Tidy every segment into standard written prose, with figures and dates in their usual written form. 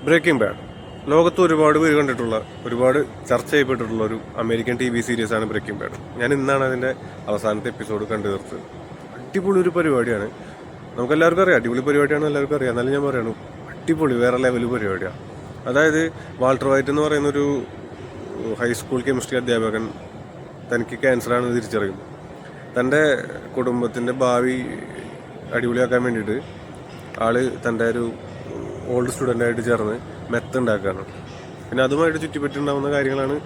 Breaking bad ലോകത്ത് ഒരുപാട് പേര് കണ്ടിട്ടുള്ള, ഒരുപാട് ചർച്ച ചെയ്യപ്പെട്ടിട്ടുള്ള ഒരു അമേരിക്കൻ TV സീരീസ് ആണ് ബ്രേക്കിംഗ് ബാഡ്. ഞാൻ ഇന്നാണ് അതിൻ്റെ അവസാനത്തെ എപ്പിസോഡ് കണ്ടു തീർത്തത്. അടിപൊളി ഒരു പരിപാടിയാണ്. നമുക്കെല്ലാവർക്കും അറിയാം അടിപൊളി പരിപാടിയാണ്, എല്ലാവർക്കും അറിയാം. എന്നാലും ഞാൻ പറയണു, അടിപൊളി വേറെ ലെവൽ പരിപാടിയാണ്. അതായത് വാൾട്ടർ വൈറ്റ് എന്ന് പറയുന്നൊരു ഹൈസ്കൂൾ കെമിസ്ട്രി അധ്യാപകൻ തനിക്ക് ക്യാൻസറാണെന്ന് തിരിച്ചറിയും. തൻ്റെ കുടുംബത്തിൻ്റെ ഭാവി അടിപൊളിയാക്കാൻ വേണ്ടിയിട്ട് ആള് തൻ്റെ ഒരു ഓൾഡ് സ്റ്റുഡൻ്റായിട്ട് ചേർന്ന് മെത്ത് ഉണ്ടാക്കുകയാണ്. പിന്നെ അതുമായിട്ട് ചുറ്റിപ്പറ്റുണ്ടാകുന്ന കാര്യങ്ങളാണ്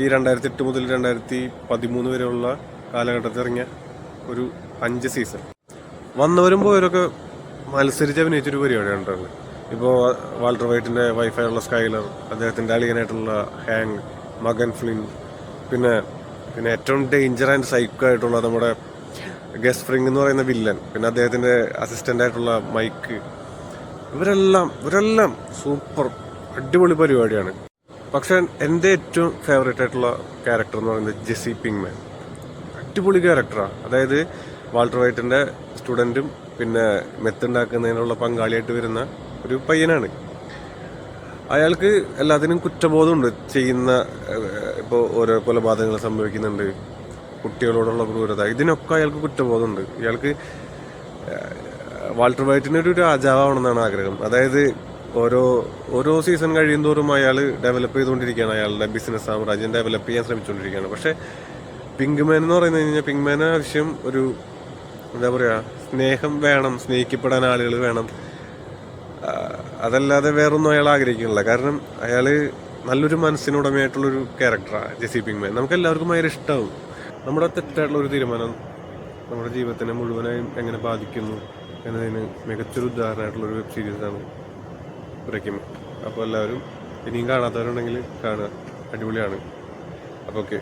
ഈ 2008 മുതൽ 2013 വരെയുള്ള കാലഘട്ടത്തിൽ ഇറങ്ങിയ ഒരു 5 സീസൺ. വന്നവരും പോയവരൊക്കെ മത്സരിച്ച് അഭിനയിച്ചൊരു പരിപാടിയാണ് ഉണ്ടാകുന്നത്. ഇപ്പോൾ വാൾട്ടർ വൈറ്റിൻ്റെ വൈഫായുള്ള സ്കൈലർ, അദ്ദേഹത്തിൻ്റെ അളിയനായിട്ടുള്ള ഹാങ്, മകൻ ഫ്ലിൻ, പിന്നെ ഏറ്റവും ഡേഞ്ചർ ആൻഡ് സൈക്കോ ആയിട്ടുള്ള നമ്മുടെ ഗസ് ഫ്രിങ് എന്ന് പറയുന്ന വില്ലൻ, പിന്നെ അദ്ദേഹത്തിൻ്റെ അസിസ്റ്റൻ്റായിട്ടുള്ള മൈക്ക്, ഇവരെല്ലാം സൂപ്പർ അടിപൊളി പരിപാടിയാണ്. പക്ഷെ എൻ്റെ ഏറ്റവും ഫേവറേറ്റ് ആയിട്ടുള്ള ക്യാരക്ടർ എന്ന് പറയുന്നത് ജെസ്സി പിങ്ക്മാൻ. അടിപൊളി ക്യാരക്ടറാണ്. അതായത് വാൾട്ടർ വൈറ്റിൻ്റെ സ്റ്റുഡൻറ്റും പിന്നെ മെത്ത് ഉണ്ടാക്കുന്നതിനുള്ള പങ്കാളിയായിട്ട് വരുന്ന ഒരു പയ്യനാണ്. അയാൾക്ക് എല്ലാത്തിനും കുറ്റബോധമുണ്ട്. ചെയ്യുന്ന ഇപ്പോൾ ഓരോ കൊലപാതകങ്ങൾ സംഭവിക്കുന്നുണ്ട്, കുട്ടികളോടുള്ള ക്രൂരത, ഇതിനൊക്കെ അയാൾക്ക് കുറ്റബോധമുണ്ട്. ഇയാൾക്ക് വാൾട്ടർ വൈറ്റിനൊരു രാജാവാണെന്നാണ് ആഗ്രഹം. അതായത് ഓരോ സീസൺ കഴിയുന്തോറും അയാൾ ഡെവലപ്പ് ചെയ്തുകൊണ്ടിരിക്കുകയാണ്, അയാളുടെ ബിസിനസ് സാമ്രാജ്യം ഡെവലപ്പ് ചെയ്യാൻ ശ്രമിച്ചുകൊണ്ടിരിക്കുകയാണ്. പക്ഷെ പിങ്ക്മാൻ എന്ന് പറയുന്നത് കഴിഞ്ഞാൽ പിങ്ക്മാന് ആവശ്യം ഒരു എന്താ പറയുക, സ്നേഹം വേണം, സ്നേഹിക്കപ്പെടാൻ ആളുകൾ വേണം. അതല്ലാതെ വേറൊന്നും അയാൾ ആഗ്രഹിക്കുന്നില്ല. കാരണം അയാൾ നല്ലൊരു മനസ്സിനുടമയായിട്ടുള്ളൊരു ക്യാരക്ടറാണ് ജെസ്സി പിങ്ക്മാൻ. നമുക്ക് എല്ലാവർക്കും ഭയങ്കര ഇഷ്ടമാവും. നമ്മുടെ തെറ്റായിട്ടുള്ള ഒരു തീരുമാനം നമ്മുടെ ജീവിതത്തിനെ മുഴുവനായും എങ്ങനെ ബാധിക്കുന്നു എന്നതിന് മികച്ചൊരു ഉദാഹരണമായിട്ടുള്ളൊരു വെബ് സീരീസാണ് ബ്രേക്കിംഗ് ബാഡ്. അപ്പോൾ എല്ലാവരും ഇനിയും കാണാത്തവരുണ്ടെങ്കിൽ കാണുക, അടിപൊളിയാണ്. അപ്പോൾ ഓക്കെ.